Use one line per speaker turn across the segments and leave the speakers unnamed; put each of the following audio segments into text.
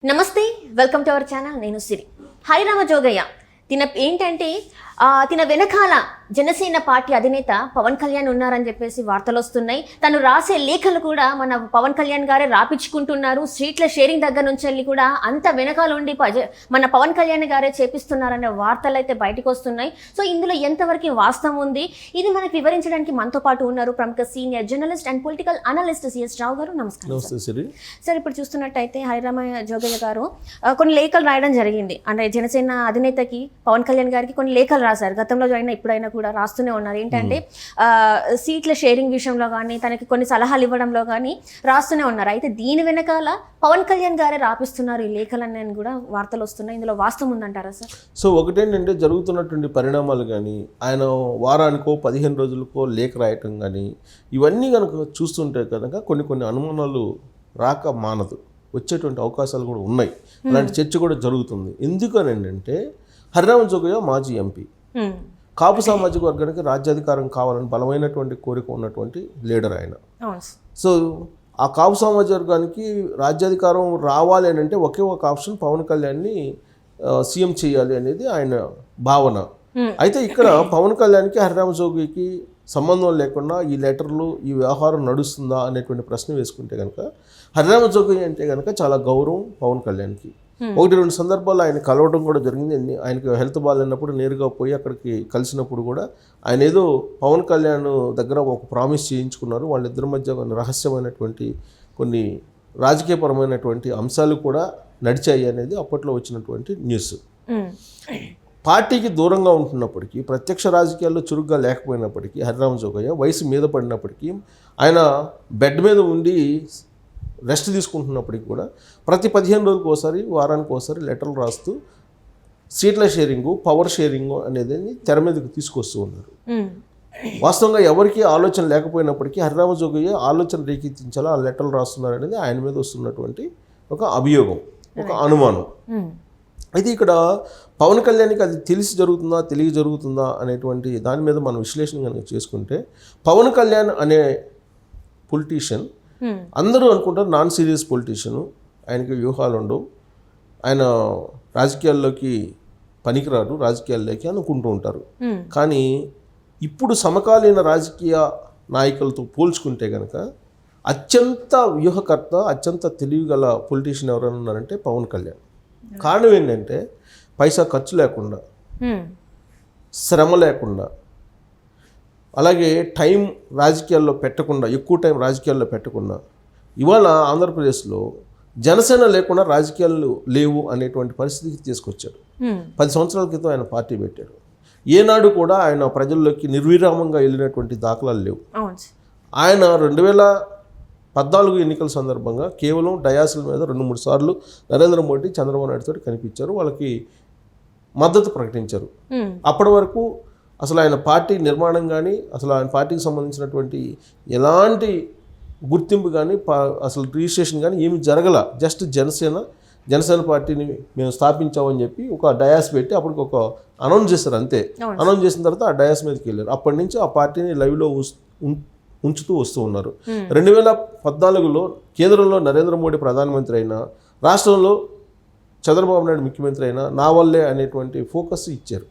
నమస్తే welcome to our channel. నేను సిరి. హరిరామ జోగయ్య తిన వెనకాల జనసేన పార్టీ అధినేత పవన్ కళ్యాణ్ ఉన్నారని చెప్పేసి వార్తలు వస్తున్నాయి. తను రాసే లేఖలు కూడా మన పవన్ కళ్యాణ్ గారే రాపించుకుంటున్నారు. స్ట్రీట్ల షేరింగ్ దగ్గర నుంచి వెళ్ళి కూడా అంత వెనకాల ఉండి మన పవన్ కళ్యాణ్ గారే చేపిస్తున్నారనే వార్తలు అయితే బయటకు వస్తున్నాయి. సో ఇందులో ఎంతవరకు వాస్తవం ఉంది, ఇది మనకు వివరించడానికి మనతో పాటు ఉన్నారు ప్రముఖ senior journalist and political analyst CS Rao గారు. నమస్కారం సార్. ఇప్పుడు చూస్తున్నట్టయితే హరిరామ జోగయ్య గారు కొన్ని లేఖలు రాయడం జరిగింది. అంటే జనసేన అధినేతకి పవన్ కళ్యాణ్ గారికి కొన్ని లేఖలు రాశారు. గతంలో అయినా ఇప్పుడైనా కూడా రాస్తూనే ఉన్నారు. ఏంటంటే సీట్ల షేరింగ్ విషయంలో కానీ తనకి కొన్ని సలహాలు ఇవ్వడంలో కానీ రాస్తూనే ఉన్నారు. అయితే దీని వెనకాల పవన్ కళ్యాణ్ గారే రాపిస్తున్నారు ఈ లేఖలన్నీ కూడా వార్తలు వస్తున్నాయి. ఇందులో వాస్తవం ఉందంటారా సార్?
సో ఒకటేంటంటే జరుగుతున్నటువంటి పరిణామాలు కానీ ఆయన వారానికో 15 రోజులకో లేఖ రాయటం కానీ ఇవన్నీ కనుక చూస్తుంటే కనుక కొన్ని అనుమానాలు రాక మానదు, వచ్చేటువంటి అవకాశాలు కూడా ఉన్నాయి. అలాంటి చర్చ కూడా జరుగుతుంది. ఎందుకని ఏంటంటే హరిరామ జోగయ్య మాజీ ఎంపీ, కాపు సామాజిక వర్గానికి రాజ్యాధికారం కావాలని బలమైనటువంటి కోరిక ఉన్నటువంటి లీడర్ ఆయన. సో ఆ కాపు సామాజిక వర్గానికి రాజ్యాధికారం రావాలి అని అంటే ఒకే ఒక ఆప్షన్ పవన్ కళ్యాణ్ని సీఎం చేయాలి అనేది ఆయన భావన. అయితే ఇక్కడ పవన్ కళ్యాణ్కి హరిరామ జోగయ్యకి సంబంధం లేకుండా ఈ లెటర్లు ఈ వ్యవహారం నడుస్తుందా అనేటువంటి ప్రశ్న వేసుకుంటే కనుక హరిరామ జోగయ్య అంటే కనుక చాలా గౌరవం పవన్ కళ్యాణ్కి. 1-2 సందర్భాల్లో ఆయన కలవడం కూడా జరిగింది. ఆయనకి హెల్త్ బాగాలేనప్పుడు నేరుగా పోయి అక్కడికి కలిసినప్పుడు కూడా ఆయన ఏదో పవన్ కళ్యాణ్ దగ్గర ఒక ప్రామిస్ చేయించుకున్నారు. వాళ్ళిద్దరి మధ్య రహస్యమైనటువంటి కొన్ని రాజకీయపరమైనటువంటి అంశాలు కూడా నడిచాయి అనేది అప్పట్లో వచ్చినటువంటి న్యూస్. పార్టీకి దూరంగా ఉంటున్నప్పటికీ, ప్రత్యక్ష రాజకీయాల్లో చురుగ్గా లేకపోయినప్పటికీ, హరిరామ జోగయ్య వయసు మీద పడినప్పటికీ, ఆయన బెడ్ మీద ఉండి రెస్ట్ తీసుకుంటున్నప్పటికీ కూడా ప్రతి 15 రోజులకు ఒకసారి, వారానికి ఒకసారి లెటర్లు రాస్తూ సీట్ల షేరింగు, పవర్ షేరింగు అనేది తెర మీదకి తీసుకొస్తూ ఉన్నారు. వాస్తవంగా ఎవరికి ఆలోచన లేకపోయినప్పటికీ హరిరామ జోగయ్య ఆలోచన రేకెత్తించాలా ఆ లెటర్లు రాస్తున్నారు అనేది ఆయన మీద వస్తున్నటువంటి ఒక అభియోగం, ఒక అనుమానం. అయితే ఇక్కడ పవన్ కళ్యాణ్కి అది తెలిసి జరుగుతుందా తెలియ జరుగుతుందా అనేటువంటి దాని మీద మనం విశ్లేషణ కనుక చేసుకుంటే, పవన్ కళ్యాణ్ అనే పొలిటీషియన్ అందరూ అనుకుంటారు నాన్ సీరియస్ పొలిటీషియను, ఆయనకి వ్యూహాలు ఉండవు, ఆయన రాజకీయాల్లోకి పనికిరాడు రాజకీయాల్లోకి అనుకుంటూ ఉంటారు. కానీ ఇప్పుడు సమకాలీన రాజకీయ నాయకులతో పోల్చుకుంటే కనుక అత్యంత వ్యూహకర్త, అత్యంత తెలివిగల పొలిటీషియన్ ఎవరైనా ఉన్నారంటే పవన్ కళ్యాణ్. కారణం ఏంటంటే పైసా ఖర్చు లేకుండా, శ్రమ లేకుండా, అలాగే టైం రాజకీయాల్లో పెట్టకుండా, ఎక్కువ టైం రాజకీయాల్లో పెట్టకుండా, ఇవాళ ఆంధ్రప్రదేశ్లో జనసేన లేకుండా రాజకీయాలు లేవు అనేటువంటి పరిస్థితికి తీసుకొచ్చాడు. 10 సంవత్సరాల క్రితం ఆయన పార్టీ పెట్టాడు. ఏనాడు కూడా ఆయన ప్రజల్లోకి నిర్విరామంగా వెళ్ళినటువంటి దాఖలాలు లేవు. ఆయన 2014 ఎన్నికల సందర్భంగా కేవలం డయాసుల మీద 2-3 సార్లు నరేంద్ర మోడీ, చంద్రబాబు నాయుడుతో కనిపించారు, వాళ్ళకి మద్దతు ప్రకటించారు. అప్పటి వరకు అసలు ఆయన పార్టీ నిర్మాణం కానీ, అసలు ఆయన పార్టీకి సంబంధించినటువంటి ఎలాంటి గుర్తింపు కానీ, అసలు రిజిస్ట్రేషన్ కానీ ఏమి జరగల. జస్ట్ జనసేన పార్టీని మేము స్థాపించామని చెప్పి ఒక డయాస్ పెట్టి అప్పటికి ఒక అనౌన్స్ చేస్తారు అంతే. అనౌన్స్ చేసిన తర్వాత ఆ డయాస్ మీదకి వెళ్ళారు. అప్పటి నుంచి ఆ పార్టీని లైవ్లో ఉంచుతూ వస్తూ ఉన్నారు. 2014లో కేంద్రంలో నరేంద్ర మోడీ ప్రధానమంత్రి అయినా, రాష్ట్రంలో చంద్రబాబు నాయుడు ముఖ్యమంత్రి అయినా నా వల్లే అనేటువంటి ఫోకస్ ఇచ్చారు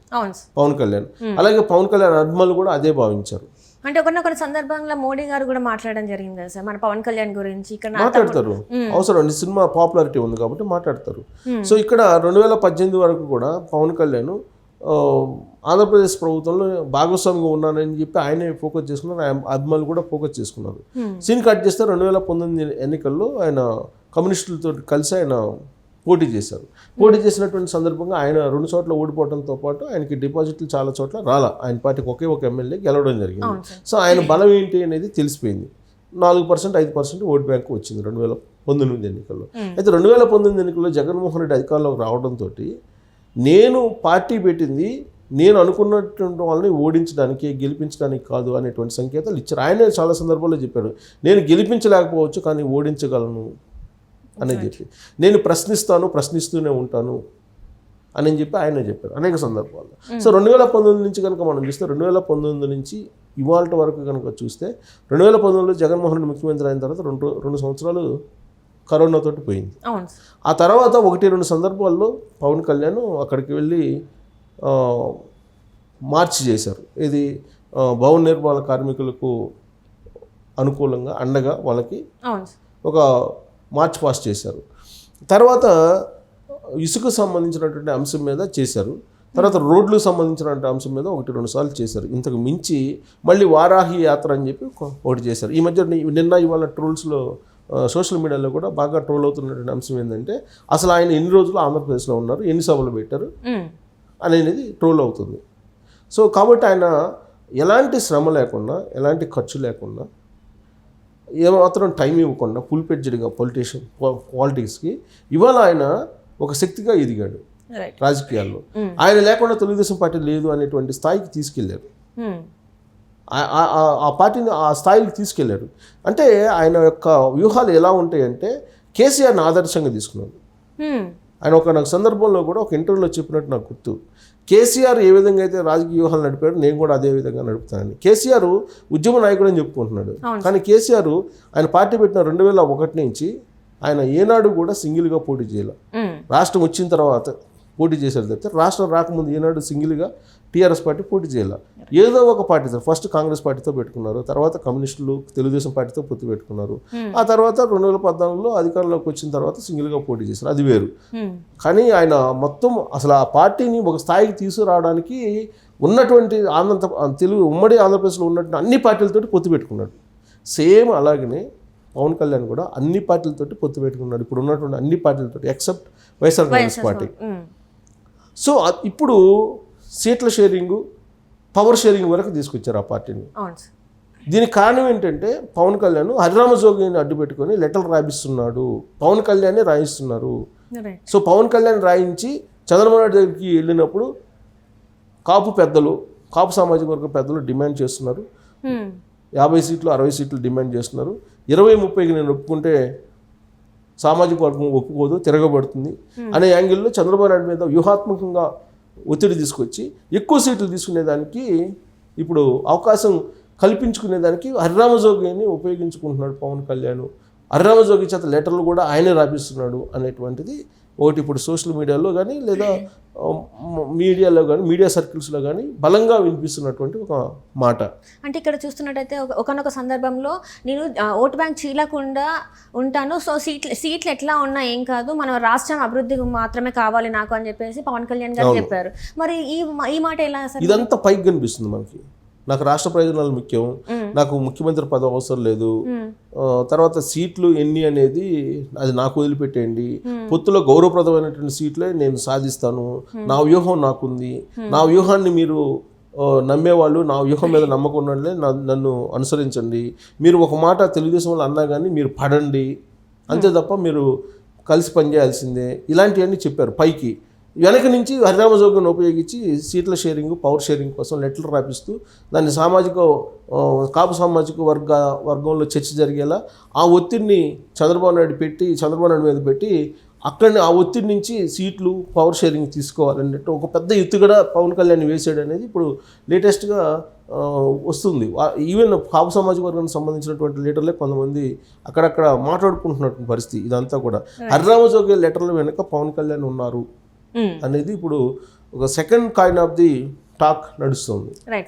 పవన్ కళ్యాణ్. అలాగే పవన్ కళ్యాణ్ అభిమానులు కూడా అదే భావించారు.
అంటే కొన్ని సందర్భంగా మోడీ గారు కూడా మాట్లాడడం జరిగింది కదా సార్ మన పవన్ కళ్యాణ్ గురించి. ఇక్కడ
మాట్లాడతారు, అవసరం, సినిమా పాపులారిటీ ఉంది కాబట్టి మాట్లాడతారు. సో ఇక్కడ 2018 వరకు కూడా పవన్ కళ్యాణ్ ఆంధ్రప్రదేశ్ ప్రభుత్వంలో భాగస్వామిగా ఉన్నానని చెప్పి ఆయనే ఫోకస్ చేసుకున్నారు, ఆయన అభిమానులు కూడా ఫోకస్ చేసుకున్నారు. సీన్ కట్ చేస్తే 2019 ఎన్నికల్లో ఆయన కమ్యూనిస్టులతో కలిసి ఆయన పోటీ చేశారు. పోటీ చేసినటువంటి సందర్భంగా ఆయన 2 చోట్ల ఓడిపోవడంతో పాటు ఆయనకి డిపాజిట్లు చాలా చోట్ల రాలా. ఆయన పార్టీకి ఒకే ఒక ఎమ్మెల్యే గెలవడం జరిగింది. సో ఆయన బలం ఏంటి అనేది తెలిసిపోయింది. 4%, 5% ఓటు బ్యాంకు వచ్చింది 2019 ఎన్నికల్లో. అయితే 2019 ఎన్నికల్లో జగన్మోహన్ రెడ్డి అధికారంలోకి రావడంతో నేను పార్టీ పెట్టింది నేను అనుకున్నటువంటి వాళ్ళని ఓడించడానికి, గెలిపించడానికి కాదు అనేటువంటి సంకేతాలు ఇచ్చారు. ఆయనే చాలా సందర్భాల్లో చెప్పారు, నేను గెలిపించలేకపోవచ్చు కానీ ఓడించగలను అనేది చెప్పి, నేను ప్రశ్నిస్తూనే ఉంటాను అని చెప్పి ఆయనే చెప్పారు అనేక సందర్భాల్లో. సో 2019 నుంచి కనుక మనం చూస్తే, 2019 నుంచి ఇవాళ వరకు కనుక చూస్తే, 2019లో జగన్మోహన్ రెడ్డి ముఖ్యమంత్రి అయిన తర్వాత 2 సంవత్సరాలు కరోనాతోటి పోయింది.
అవును.
ఆ తర్వాత 1-2 సందర్భాల్లో పవన్ కళ్యాణ్ అక్కడికి వెళ్ళి మార్చి చేశారు. ఇది భవన నిర్మాణ కార్మికులకు అనుకూలంగా అండగా వాళ్ళకి ఒక మార్చ్ పాస్ చేశారు. తర్వాత ఇసుకు సంబంధించినటువంటి అంశం మీద చేశారు. తర్వాత రోడ్లకు సంబంధించినటువంటి అంశం మీద 1-2 సార్లు చేశారు. ఇంతకు మించి మళ్ళీ వారాహి యాత్ర అని చెప్పి ఒకటి చేశారు. ఈ మధ్య నిన్న ఇవాళ ట్రోల్స్లో సోషల్ మీడియాలో కూడా బాగా ట్రోల్ అవుతున్నటువంటి అంశం ఏంటంటే అసలు ఆయన ఎన్ని రోజులు ఆంధ్రప్రదేశ్లో ఉన్నారు, ఎన్ని సభలు పెట్టారు అనేది ట్రోల్ అవుతుంది. సో కాబట్టి ఆయన ఎలాంటి శ్రమ లేకుండా, ఎలాంటి ఖర్చు లేకుండా, ఏమాత్రం టైం ఇవ్వకుండా ఫుల్ పెడ్జ్డ్గా పాలిటిక్స్కి ఇవాళ ఆయన ఒక శక్తిగా ఎదిగాడు రాజకీయాల్లో. ఆయన లేకుండా తెలుగుదేశం పార్టీ లేదు అనేటువంటి స్థాయికి తీసుకెళ్లారు. ఆ పార్టీని ఆ స్థాయికి తీసుకెళ్లారు. అంటే ఆయన యొక్క వ్యూహాలు ఎలా ఉంటాయంటే కేసీఆర్ని ఆదర్శంగా తీసుకున్నాడు. ఆయన ఒక సందర్భంలో కూడా ఒక ఇంటర్వ్యూలో చెప్పినట్టు నాకు గుర్తు, కేసీఆర్ ఏ విధంగా అయితే రాజకీయ వ్యూహాలు నడిపాడు నేను కూడా అదే విధంగా నడుపుతానని. కేసీఆర్ ఉద్యమ నాయకుడు అని చెప్పుకుంటున్నాడు. కానీ కేసీఆర్ ఆయన పార్టీ పెట్టిన 2001 నుంచి ఆయన ఏనాడు కూడా సింగిల్గా పోటీ చేయాలి. రాష్ట్రం వచ్చిన తర్వాత పోటీ చేశారు తప్పితే రాష్ట్రం రాకముందు ఏనాడు సింగిల్గా టీఆర్ఎస్ పార్టీ పోటీ చేయాలి. ఏదో ఒక పార్టీతో ఫస్ట్ కాంగ్రెస్ పార్టీతో పెట్టుకున్నారు, తర్వాత కమ్యూనిస్టులు తెలుగుదేశం పార్టీతో పొత్తు పెట్టుకున్నారు. ఆ తర్వాత 2014లో అధికారంలోకి వచ్చిన తర్వాత సింగిల్గా పోటీ చేశారు, అది వేరు. కానీ ఆయన మొత్తం అసలు ఆ పార్టీని ఒక స్థాయికి తీసుకురావడానికి ఉన్నటువంటి తెలుగు ఉమ్మడి ఆంధ్రప్రదేశ్లో ఉన్నటువంటి అన్ని పార్టీలతోటి పొత్తు పెట్టుకున్నాడు. సేమ్ అలాగనే పవన్ కళ్యాణ్ కూడా అన్ని పార్టీలతోటి పొత్తు పెట్టుకున్నాడు, ఇప్పుడు ఉన్నటువంటి అన్ని పార్టీలతోటి except YSR Congress party. So ఇప్పుడు సీట్ల షేరింగ్, పవర్ షేరింగ్ వరకు తీసుకొచ్చారు ఆ పార్టీని. దీనికి కారణం ఏంటంటే పవన్ కళ్యాణ్ హరిరామజోగిని అడ్డు పెట్టుకొని లెటర్లు రాయిస్తున్నాడు, పవన్ కళ్యాణ్ రాయిస్తున్నారు. సో పవన్ కళ్యాణ్ రాయించి చంద్రబాబు నాయుడు దగ్గరికి వెళ్ళినప్పుడు కాపు సామాజిక వర్గ పెద్దలు డిమాండ్ చేస్తున్నారు, 50 సీట్లు 60 సీట్లు డిమాండ్ చేస్తున్నారు. 20-30కి నేను ఒప్పుకుంటే సామాజిక వర్గం ఒప్పుకోదు, తిరగబడుతుంది అనే యాంగిల్లో చంద్రబాబు నాయుడు మీద వ్యూహాత్మకంగా ఒత్తిడి తీసుకొచ్చి ఎక్కువ సీట్లు తీసుకునేదానికి ఇప్పుడు అవకాశం కల్పించుకునేదానికి హరిరామజోగిని ఉపయోగించుకుంటున్నాడు పవన్ కళ్యాణ్. హరిరామజోగి చేత లెటర్లు కూడా ఆయనే రాపిస్తున్నాడు అనేటువంటిది ఒకటి ఇప్పుడు సోషల్ మీడియాలో కానీ లేదా మీడియాలో కానీ మీడియా సర్కిల్స్లో కానీ బలంగా వినిపిస్తున్నటువంటి ఒక మాట.
అంటే ఇక్కడ చూస్తున్నట్టయితే ఒకనొక సందర్భంలో నేను ఓటు బ్యాంక్ చీలకుండా ఉంటాను, సో సీట్లు ఎట్లా ఉన్నా ఏం కాదు, మన రాష్ట్రం అభివృద్ధి మాత్రమే కావాలి నాకు అని చెప్పేసి పవన్ కళ్యాణ్ గారు చెప్పారు. మరి ఈ మాట ఎలా సార్?
ఇదంతా పైకి కనిపిస్తుంది మనకి. నాకు రాష్ట్ర ప్రయోజనాలు ముఖ్యం, నాకు ముఖ్యమంత్రి పదవి అవసరం లేదు, తర్వాత సీట్లు ఎన్ని అనేది అది నాకు వదిలిపెట్టేయండి, పొత్తులో గౌరవప్రదమైనటువంటి సీట్లే నేను సాధిస్తాను, నా వ్యూహం నాకుంది, నా వ్యూహాన్ని మీరు నమ్మేవాళ్ళు నా వ్యూహం మీద నమ్మకం ఉన్నట్లే నన్ను అనుసరించండి, మీరు ఒక మాట తెలుగుదేశం వాళ్ళు అన్నా కానీ మీరు పడండి, అంతే తప్ప మీరు కలిసి పనిచేయాల్సిందే, ఇలాంటివన్నీ చెప్పారు పైకి. వెనక నుంచి హరిరామజోగిని ఉపయోగించి సీట్ల షేరింగ్, పవర్ షేరింగ్ కోసం లెటర్లు రాపిస్తూ దాన్ని కాపు సామాజిక వర్గంలో చర్చ జరిగేలా ఆ ఒత్తిడిని చంద్రబాబు నాయుడు మీద పెట్టి అక్కడిని ఆ ఒత్తిడి నుంచి సీట్లు, పవర్ షేరింగ్ తీసుకోవాలన్నట్టు ఒక పెద్ద ఎత్తుగడ పవన్ కళ్యాణ్ వేసాడు అనేది ఇప్పుడు లేటెస్ట్గా వస్తుంది. ఈవెన్ కాపు సామాజిక వర్గానికి సంబంధించినటువంటి లీడర్లే కొంతమంది అక్కడక్కడ మాట్లాడుకుంటున్నటువంటి పరిస్థితి. ఇదంతా కూడా హరిరామజోగి లెటర్ల వెనుక పవన్ కళ్యాణ్ ఉన్నారు అనేది ఇప్పుడు ఒక second kind of the talk నడుస్తుంది.